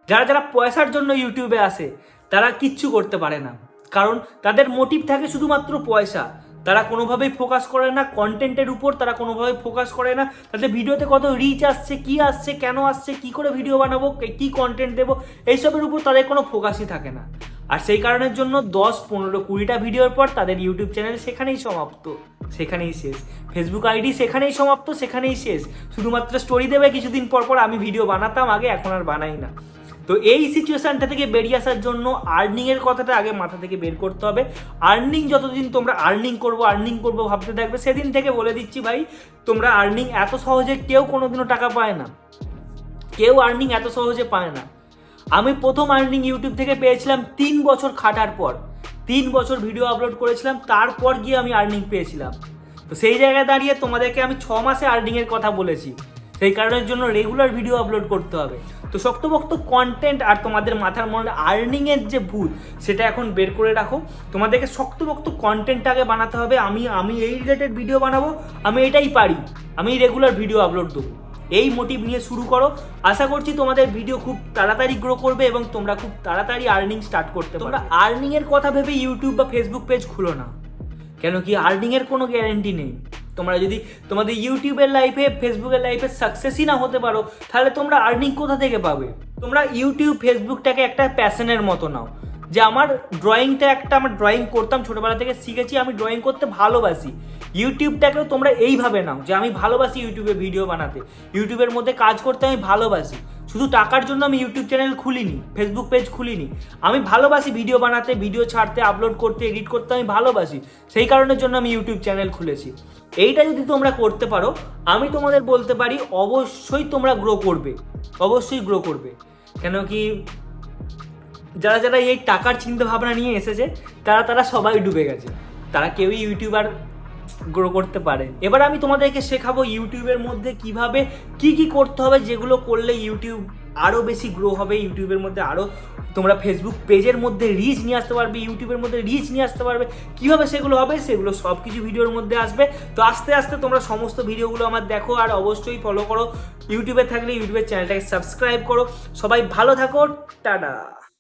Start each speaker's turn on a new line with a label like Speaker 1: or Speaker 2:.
Speaker 1: যারা যারা পয়সার জন্য ইউটিউবে আসে তারা কিচ্ছু করতে পারে না, কারণ তাদের মোটিভ থাকে শুধুমাত্র পয়সা। তারা কোনোভাবেই ফোকাস করে না কন্টেন্টের উপর, তারা কোনোভাবেই ফোকাস করে না তাদের ভিডিওতে কত রিচ আসছে, কেন আসছে, কি করে ভিডিও বানাবো, কি কন্টেন্ট দেবো, এইসবের উপর তাদের কোনো ফোকাসই থাকে না। আর সেই কারণের জন্য 10, 15, 20টা ভিডিওর পর তাদের ইউটিউব চ্যানেল সেখানেই সমাপ্ত, সেখানেই শেষ। ফেসবুক আইডি সেখানেই সমাপ্ত, সেখানেই শেষ। শুধুমাত্র স্টোরি দেবে কিছুদিন পর পর, আমি ভিডিও বানাতাম আগে, এখন আর বানাই না। তো এই সিচুয়েশানটা থেকে বেরিয়ে আসার জন্য আর্নিংয়ের কথাটা আগে মাথা থেকে বের করতে হবে। আর্নিং যতদিন তোমরা আর্নিং করবো ভাবতে থাকবে, সেদিন থেকে বলে দিচ্ছি ভাই, তোমরা আর্নিং এত সহজে কেউ কোনোদিনও টাকা পায় না, কেউ আর্নিং এত সহজে পায় না। আমি প্রথম আর্নিং ইউটিউব থেকে পেয়েছিলাম 3 বছর খাটার পর, 3 বছর ভিডিও আপলোড করেছিলাম, তারপর গিয়ে আমি আর্নিং পেয়েছিলাম। তো সেই জায়গায় দাঁড়িয়ে তোমাদেরকে আমি 6 মাসে আর্নিংয়ের কথা বলেছি। সেই কারণের জন্য রেগুলার ভিডিও আপলোড করতে হবে। তো শক্তপোক্ত কন্টেন্ট আর তোমাদের মাথার মধ্যে আর্নিংয়ের যে ভূত সেটা এখন বের করে রাখো। তোমাদেরকে শক্তপোক্ত কন্টেন্টটা আগে বানাতে হবে। আমি এই রিলেটেড ভিডিও বানাবো, আমি এটাই পারি, আমি রেগুলার ভিডিও আপলোড দেবো, এই মোটিভ নিয়ে শুরু করো। আশা করছি তোমাদের ভিডিও খুব তাড়াতাড়ি গ্রো করবে এবং তোমরা খুব তাড়াতাড়ি আর্নিং স্টার্ট করতে পারবে। তোমরা আর্নিংয়ের কথা ভেবে ইউটিউব বা ফেসবুক পেজ খুলো না, কেন কি আর্নিংয়ের কোনো গ্যারেন্টি নেই। তোমরা যদি তোমাদের ইউটিউবের লাইফে, ফেসবুকের লাইফে সাকসেসই না হতে পারো, তাহলে তোমরা আর্নিং কোথা থেকে পাবে? তোমরা ইউটিউব, ফেসবুকটাকে একটা প্যাশনের মতো নাও, যে আমার আমার ড্রয়িং করতাম, ছোটোবেলা থেকে শিখেছি, আমি ড্রয়িং করতে ভালোবাসি। ইউটিউবটাকেও তোমরা এইভাবে নাও যে আমি ভালোবাসি ইউটিউবে ভিডিও বানাতে, ইউটিউবের মধ্যে কাজ করতে আমি ভালোবাসি। শুধু টাকার জন্য আমি ইউটিউব চ্যানেল খুলিনি, ফেসবুক পেজ খুলিনি, আমি ভালোবাসি ভিডিও বানাতে, ভিডিও ছাড়তে, আপলোড করতে, এডিট করতে আমি ভালোবাসি। সেই কারণের জন্য আমি ইউটিউব চ্যানেল খুলেছি। এইটা যদি তোমরা করতে পারো, আমি তোমাদের বলতে পারি অবশ্যই তোমরা গ্রো করবে, অবশ্যই গ্রো করবে। কেন কি যারা যারা এই টাকার চিন্তা ভাবনা নিয়ে এসেছে তারা সবাই ডুবে গেছে, তারা কেউই ইউটিউবার গ্রো করতে পারে। এবার আমি তোমাদেরকে শেখাবো ইউটিউবের মধ্যে কিভাবে কি করতে হবে, যেগুলো করলে ইউটিউব আরও বেশি গ্রো হবে, ইউটিউবের মধ্যে আরও তোমরা ফেসবুক পেজের মধ্যে রিচ নিয়ে আসতে পারবে, ইউটিউবের মধ্যে রিচ নিয়ে আসতে পারবে। কীভাবে সেগুলো হবে, সেগুলো সব কিছু ভিডিওর মধ্যে আসবে। তো আস্তে আস্তে তোমরা সমস্ত ভিডিওগুলো আমার দেখো আর অবশ্যই ফলো করো। ইউটিউবে থাকলে ইউটিউবের চ্যানেলটাকে সাবস্ক্রাইব করো। সবাই ভালো থাকো, টাটা।